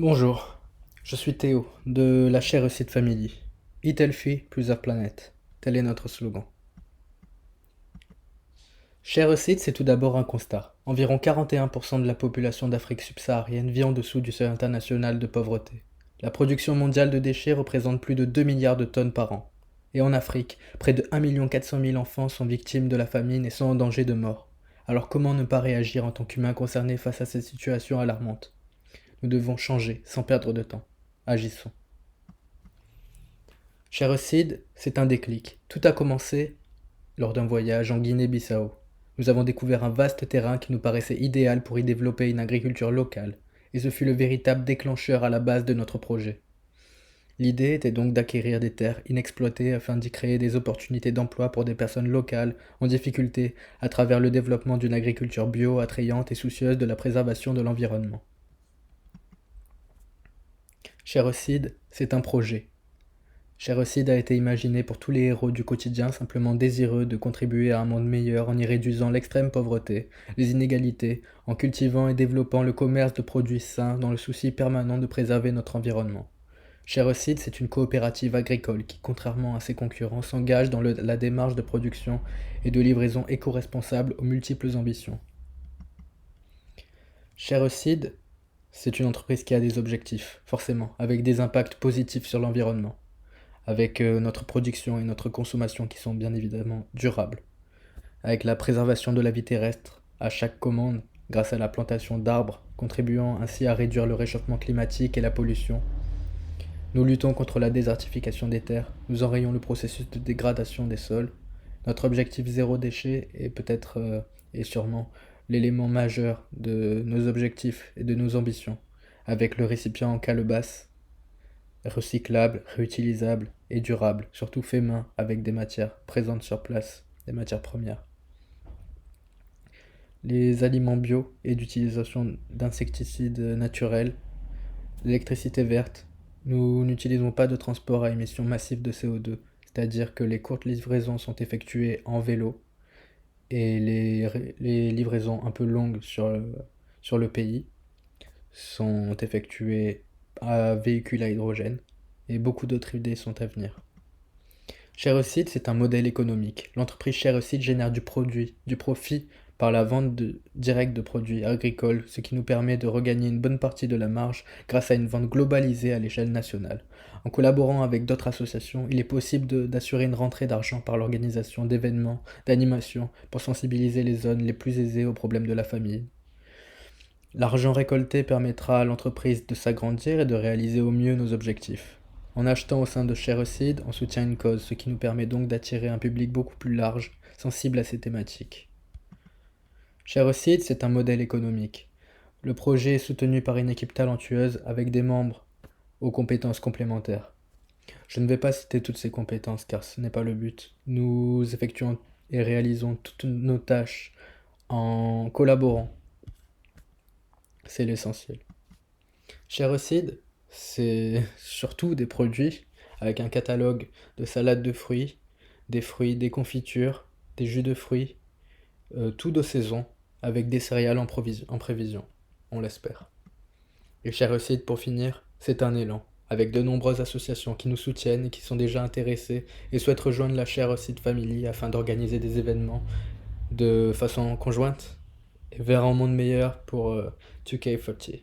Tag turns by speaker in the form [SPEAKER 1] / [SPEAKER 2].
[SPEAKER 1] Bonjour, je suis Théo de la Share a Seed Family. Eat healthy, preserve planet. Tel est notre slogan. Share a Seed, c'est tout d'abord un constat. Environ 41% de la population d'Afrique subsaharienne vit en dessous du seuil international de pauvreté. La production mondiale de déchets représente plus de 2 milliards de tonnes par an. Et en Afrique, près de 1,4 million enfants sont victimes de la famine et sont en danger de mort. Alors comment ne pas réagir en tant qu'humain concerné face à cette situation alarmante? Nous devons changer sans perdre de temps. Agissons. Cher Sid, c'est un déclic. Tout a commencé lors d'un voyage en Guinée-Bissau. Nous avons découvert un vaste terrain qui nous paraissait idéal pour y développer une agriculture locale, et ce fut le véritable déclencheur à la base de notre projet. L'idée était donc d'acquérir des terres inexploitées afin d'y créer des opportunités d'emploi pour des personnes locales en difficulté à travers le développement d'une agriculture bio attrayante et soucieuse de la préservation de l'environnement. Cher Sid, c'est un projet. Sherocide a été imaginé pour tous les héros du quotidien simplement désireux de contribuer à un monde meilleur en y réduisant l'extrême pauvreté, les inégalités, en cultivant et développant le commerce de produits sains dans le souci permanent de préserver notre environnement. Sherocide, c'est une coopérative agricole qui, contrairement à ses concurrents, s'engage dans la démarche de production et de livraison éco-responsable aux multiples ambitions. Sherocide, c'est une entreprise qui a des objectifs, forcément, avec des impacts positifs sur l'environnement, avec notre production et notre consommation qui sont bien évidemment durables, avec la préservation de la vie terrestre à chaque commande grâce à la plantation d'arbres, contribuant ainsi à réduire le réchauffement climatique et la pollution. Nous luttons contre la désertification des terres, nous enrayons le processus de dégradation des sols. Notre objectif zéro déchet est peut-être et sûrement l'élément majeur de nos objectifs et de nos ambitions, avec le récipient en calebasse recyclable, réutilisable et durable, surtout fait main avec des matières présentes sur place, des matières premières. Les aliments bio et d'utilisation d'insecticides naturels, l'électricité verte. Nous n'utilisons pas de transport à émission massive de CO2, c'est-à-dire que les courtes livraisons sont effectuées en vélo et les livraisons un peu longues sur le pays sont effectuées à véhicules à hydrogène et beaucoup d'autres idées sont à venir. Sharecid, c'est un modèle économique. L'entreprise Sharecid génère du profit par la vente directe de produits agricoles, ce qui nous permet de regagner une bonne partie de la marge grâce à une vente globalisée à l'échelle nationale. En collaborant avec d'autres associations, il est possible d'assurer une rentrée d'argent par l'organisation d'événements, d'animations, pour sensibiliser les zones les plus aisées aux problèmes de la famille. L'argent récolté permettra à l'entreprise de s'agrandir et de réaliser au mieux nos objectifs. En achetant au sein de Sharecid, on soutient une cause, ce qui nous permet donc d'attirer un public beaucoup plus large, sensible à ces thématiques. Sharecid, c'est un modèle économique. Le projet est soutenu par une équipe talentueuse avec des membres aux compétences complémentaires. Je ne vais pas citer toutes ces compétences car ce n'est pas le but. Nous effectuons et réalisons toutes nos tâches en collaborant. C'est l'essentiel. Sharecid, c'est surtout des produits avec un catalogue de salades de fruits, des confitures, des jus de fruits, tout de saison, avec des céréales en prévision, on l'espère. Et Sharecid, pour finir, c'est un élan, avec de nombreuses associations qui nous soutiennent et qui sont déjà intéressées et souhaitent rejoindre la Sharecid Family afin d'organiser des événements de façon conjointe et vers un monde meilleur pour 2K40.